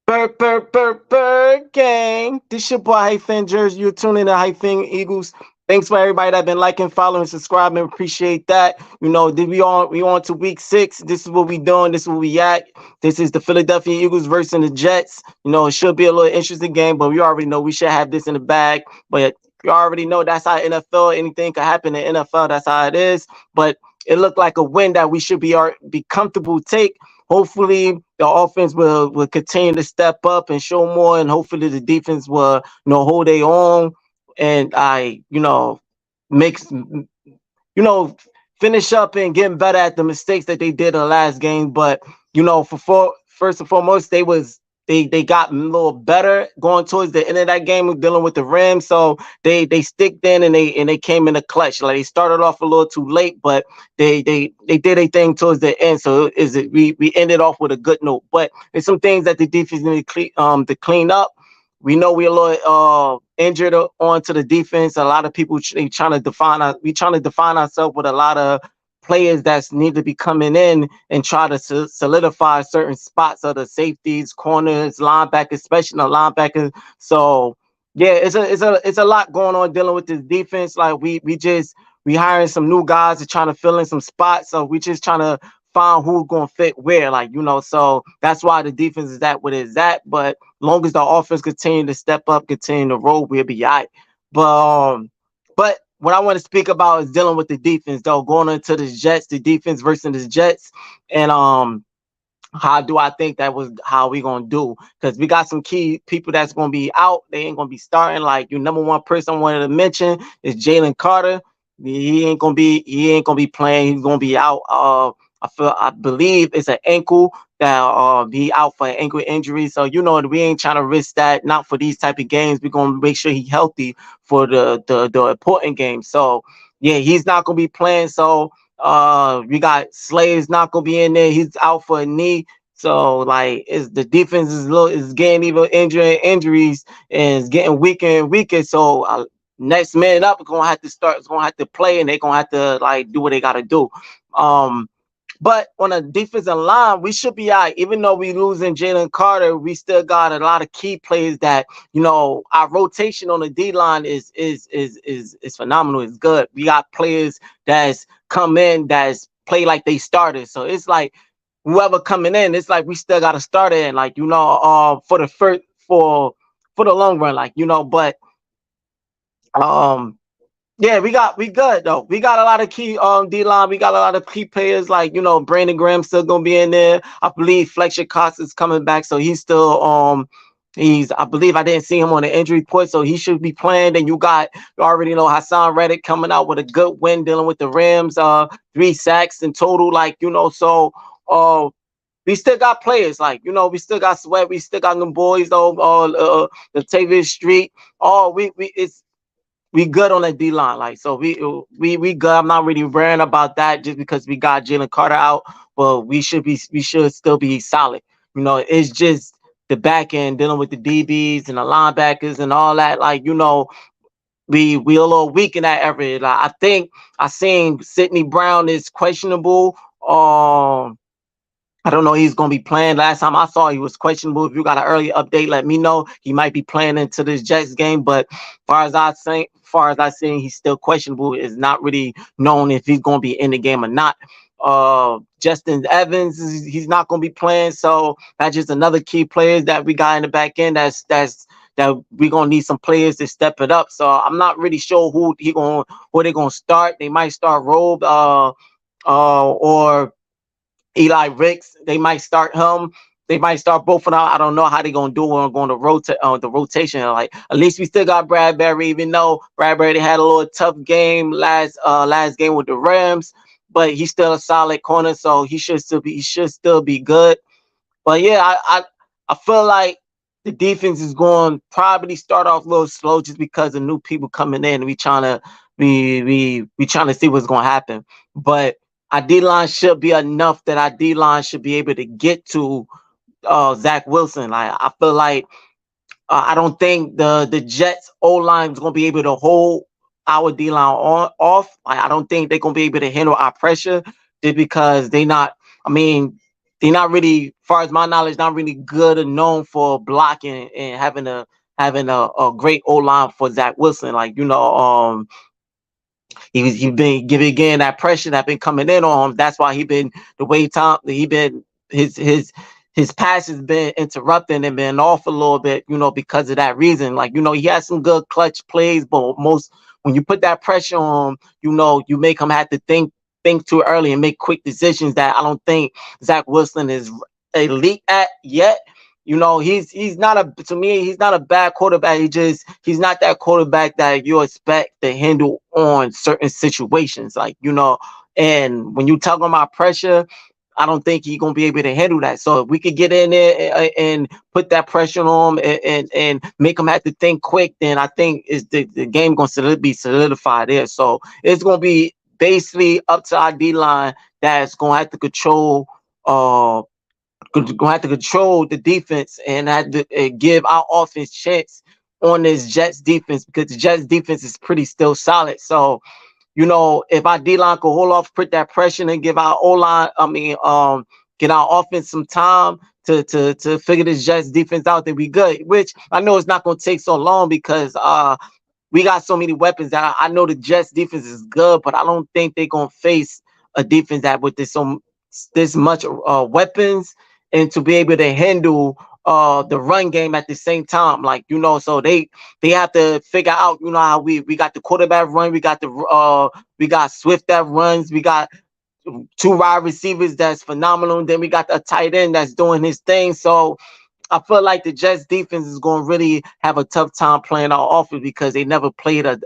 Bird gang. This your boy Hyphen Jersey. You're tuning to Hyphen Eagles. Thanks for everybody that been liking, following, subscribing. Appreciate that. We on to week 6. This is what we doing. This is where we at. This is the Philadelphia Eagles versus the Jets. It should be a little interesting game, but we already know we should have this in the bag. But you already know that's how NFL. Anything could happen in NFL. That's how it is. But it looked like a win that we should be comfortable take. Hopefully the offense will continue to step up and show more, and hopefully the defense will hold their own, and mix finish up and getting better at the mistakes that they did in the last game. But first and foremost, they got a little better going towards the end of that game of dealing with the Rams. So they sticked in and they came in the clutch. Like, they started off a little too late, but they did a thing towards the end. So we ended off with a good note. But there's some things that the defense need to clean up. We know we're a little injured onto the defense. A lot of people trying to define ourselves with a lot of players that need to be coming in and try to solidify certain spots of the safeties, corners, linebackers, especially the linebackers. So yeah, it's a lot going on dealing with this defense. Like, we hiring some new guys and trying to fill in some spots. So we just trying to find who's gonna fit where, so that's why the defense is at what it's at. But long as the offense continue to step up, continue to roll, we'll be all right. But what I want to speak about is dealing with the defense, though, going into the Jets, the defense versus the Jets, and how do I think that was how we gonna do? Because we got some key people that's gonna be out. They ain't gonna be starting. Like, your number one person I wanted to mention is Jalen Carter. He ain't gonna be playing. He's gonna be out. I believe it's an ankle that be out for an ankle injury. So we ain't trying to risk that. Not for these type of games. We're gonna make sure he's healthy for the important games. So yeah, he's not gonna be playing. So we got Slade's not gonna be in there. He's out for a knee. So, like, the defense is getting even injuries, and it's getting weaker and weaker. So next man up is gonna have to start. Is gonna have to play, and they're gonna have to, like, do what they gotta do. But on a defensive line, we should be all right. Even though we losing Jalen Carter, we still got a lot of key players that, our rotation on the D line is phenomenal. It's good. We got players that's come in that's play like they started. So it's like, whoever coming in, it's like we still got a starter in, for the long run, but yeah, we good though. We got a lot of key D line. We got a lot of key players, like, Brandon Graham still gonna be in there. I believe Fletcher Cox is coming back, so he's still I believe I didn't see him on the injury report, so he should be playing. Then you already know Hassan Reddick coming out with a good win dealing with the Rams, 3 sacks in total, so we still got players, we still got Sweat, we still got them boys though, the Tavius Street. We good on that D line, so we good. I'm not really worrying about that just because we got Jalen Carter out, but we should still be solid. It's just the back end dealing with the DBs and the linebackers and all that. We a little weak in that area. I think I seen Sidney Brown is questionable. I don't know he's going to be playing. Last time I saw he was questionable. If you got an early update, let me know. He might be playing into this Jets game, but far as I seen, he's still questionable. It's not really known if he's going to be in the game or not. Justin Evans, he's not going to be playing, so that's just another key player that we got in the back end. That we're going to need some players to step it up. So I'm not really sure who they're going to start. They might start Robe or Eli Ricks. They might start him. They might start both of them. I don't know how they're gonna do it on going to rotate the rotation. Like, at least we still got Bradbury, even though Bradbury had a little tough game last game with the Rams, but he's still a solid corner, so he should still be good. But yeah, I feel like the defense is going to probably start off a little slow just because of new people coming in. We trying to see what's gonna happen, but our D-line should be enough that our D-line should be able to get to Zach Wilson. I feel like I don't think the Jets O-line is going to be able to hold our D-line off. I don't think they're going to be able to handle our pressure just because they not. I mean, they're not really, far as my knowledge, not really good or known for blocking and having a great O line for Zach Wilson. Like, he been giving again that pressure that been coming in on him. That's why he been the way Tom he been his pass has been interrupting and been off a little bit, because of that reason. Like, he has some good clutch plays, but most when you put that pressure on him, you make him have to think too early and make quick decisions that I don't think Zach Wilson is elite at yet. He's not a to me, he's not a bad quarterback. He's not that quarterback that you expect to handle on certain situations. Like, and when you talk about pressure, I don't think he's gonna be able to handle that. So if we could get in there and put that pressure on him and make him have to think quick, then I think is the game gonna be solidified there. So it's gonna be basically up to our D line that's gonna have to control gonna have to control the defense and have to give our offense chance on this Jets defense, because the Jets defense is pretty still solid. So, if our D line could hold off, put that pressure, and give our O line, get our offense some time to figure this Jets defense out, then we good. Which I know it's not gonna take so long because we got so many weapons that I know the Jets defense is good, but I don't think they're gonna face a defense that with this much weapons and to be able to handle the run game at the same time. Like, so they have to figure out, how we got the quarterback run, we got Swift that runs, we got two wide receivers that's phenomenal, and then we got a tight end that's doing his thing. So I feel like the Jets defense is going to really have a tough time playing our offense because they never played a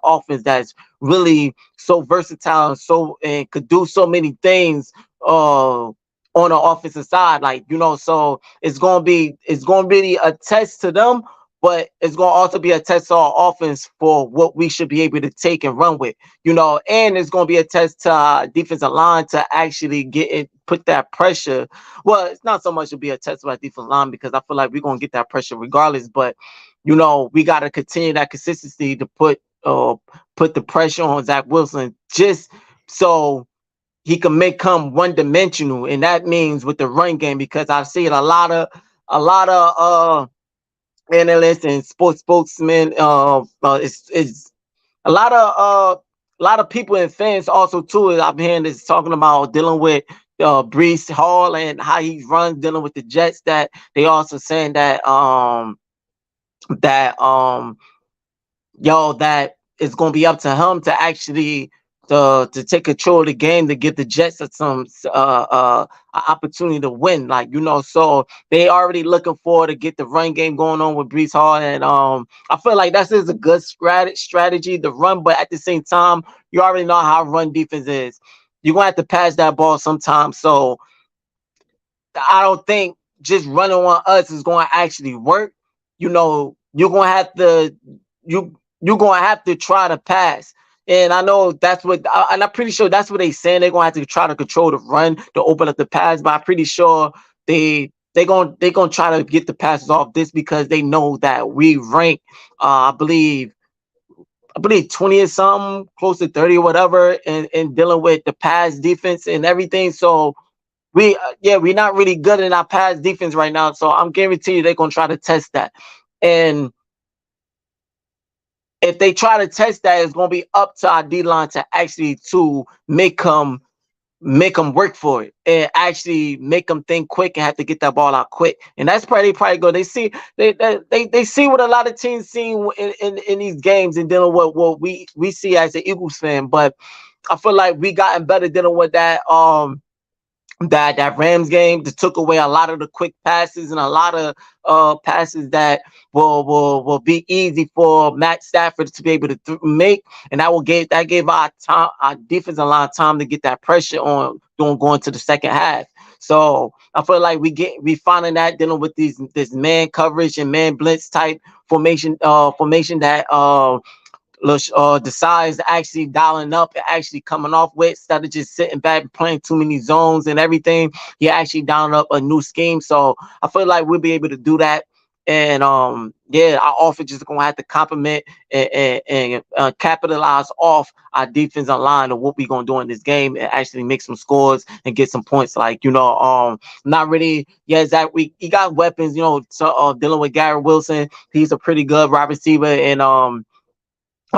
offense that's really so versatile and could do so many things on the offensive side. Like, so it's gonna be a test to them, but it's gonna also be a test to our offense for what we should be able to take and run with, and it's gonna be a test to our defensive line to actually get it, put that pressure. Well, it's not so much to be a test to our defensive line because I feel like we're gonna get that pressure regardless, but we gotta continue that consistency to put the pressure on Zach Wilson just so he can become one dimensional, and that means with the run game, because I've seen a lot of analysts and sports spokesmen. It's a lot of people and fans also too. I've heard is talking about dealing with Breece Hall and how he runs dealing with the Jets. That they also saying that that it's gonna be up to him to actually to take control of the game to give the Jets some opportunity to win. Like, so they already looking forward to get the run game going on with Breece Hall, and I feel like that is a good strategy to run, but at the same time, you already know how run defense is. You're gonna have to pass that ball sometimes. So I don't think just running on us is going to actually work. You're going to have to you're going to have to try to pass. And I know and I'm pretty sure that's what they're saying. They're going to have to try to control the run to open up the pass. But I'm pretty sure they're gonna try to get the passes off this because they know that we rank, I believe 20 or something, close to 30 or whatever, in dealing with the pass defense and everything. So we're not really good in our pass defense right now. So I'm guaranteeing you they're gonna try to test that. And if they try to test that, it's gonna be up to our D line to actually to make them work for it and actually make them think quick and have to get that ball out quick. And that's probably good. They see what a lot of teams see in these games and dealing with what we see as an Eagles fan. But I feel like we gotten better dealing with that Rams game that took away a lot of the quick passes and a lot of passes that will be easy for Matt Stafford to be able to make, and that gave our defensive line time to get that pressure on going to the second half. So I feel like we finding that dealing with this man coverage and man blitz type formation that decides actually dialing up and actually coming off with, instead of just sitting back and playing too many zones and everything. He actually dialing up a new scheme. So I feel like we'll be able to do that. And yeah, our offense just gonna have to complement and capitalize off our defensive line of what we gonna do in this game and actually make some scores and get some points. Like, not really. Yeah, Zach. He got weapons. So dealing with Garrett Wilson, he's a pretty good wide receiver, and I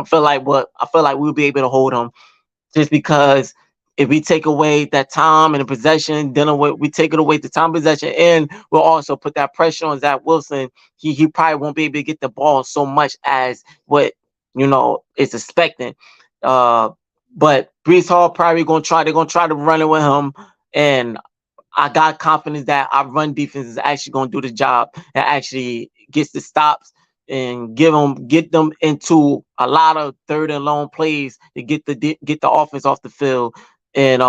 feel like we'll be able to hold him just because if we take away that time and the possession, we take it away the time possession, and we'll also put that pressure on Zach Wilson. He probably won't be able to get the ball so much as what is expecting. Uh, but Brees Hall probably gonna try. They're gonna try to run it with him, and I got confidence that our run defense is actually going to do the job and actually gets the stops and get them into a lot of third and long plays to get the offense off the field and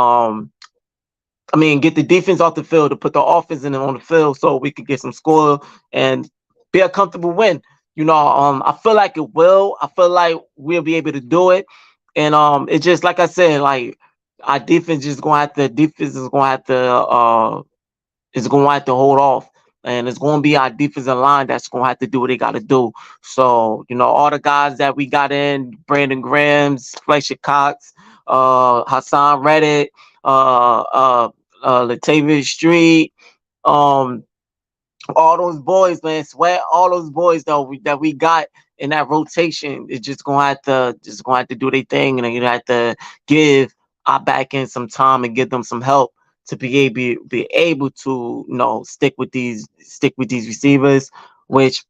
get the defense off the field to put the offense in on the field so we could get some score and be a comfortable win. I feel like it will. I feel like we'll be able to do it. And it's just like I said, like our defense is gonna have to hold off. And it's going to be our defensive line that's going to have to do what they got to do. So, all the guys that we got in, Brandon Grams, Fletcher Cox, Hassan Reddick, Latavius Street, um, all those boys, man, sweat, all those boys that we got in that rotation is just gonna have to do their thing, and you have to give our back end some time and give them some help to be able to stick with these receivers, which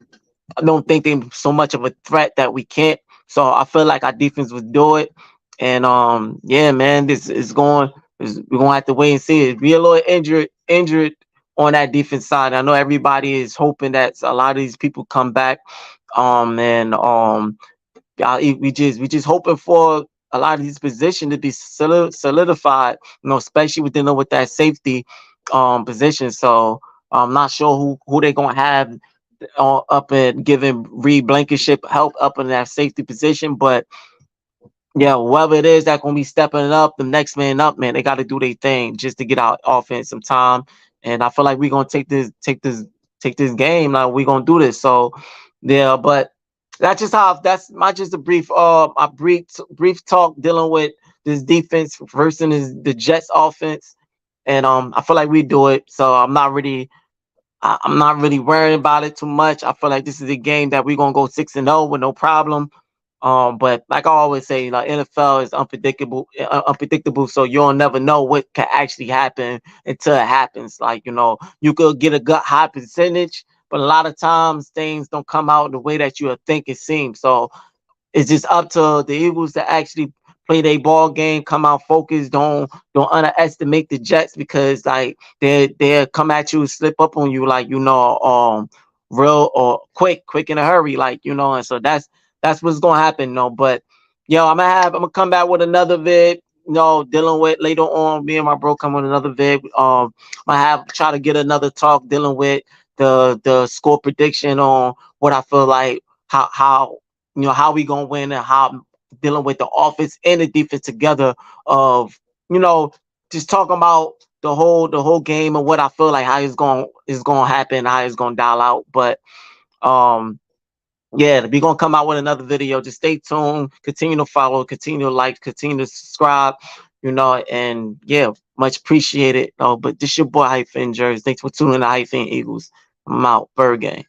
I don't think they're so much of a threat that we can't. So I feel like our defense would do it. And yeah, man, we're gonna have to wait and see. If we're a little injured on that defense side, I know everybody is hoping that a lot of these people come back. And we just hoping for a lot of these positions to be solidified, especially with that safety position. So I'm not sure who they're gonna have up and giving Reed Blankenship help up in that safety position. But yeah, whoever it is that gonna be stepping up, the next man up, man, they got to do their thing just to get our offense some time. And I feel like we're gonna take this game. Like we're gonna do this. So yeah, but that's my just a brief talk dealing with this defense versus the Jets offense. And I feel like we do it. So I'm not really worrying about it too much. I feel like this is a game that we're gonna go 6-0 with no problem. But like I always say, like NFL is unpredictable. So you'll never know what can actually happen until it happens. Like you could get a gut high percentage, but a lot of times things don't come out the way that you would think it seems. So it's just up to the Eagles to actually play their ball game, come out focused. Don't underestimate the Jets because like they'll come at you, slip up on you like real or quick in a hurry, like and so that's what's gonna happen, But I'm gonna come back with another vid, dealing with later on. Me and my bro come with another vid. I have try to get another talk dealing with the score prediction on what I feel like how we gonna win and how dealing with the offense and the defense together of just talking about the whole game and what I feel like how it's gonna happen, how it's gonna dial out. But yeah, we're gonna come out with another video. Just stay tuned, continue to follow, continue to like, continue to subscribe, and yeah, much appreciated. But this your boy Hyphen Jersey. Thanks for tuning in to Hyphen Eagles. I'm out. Bird game.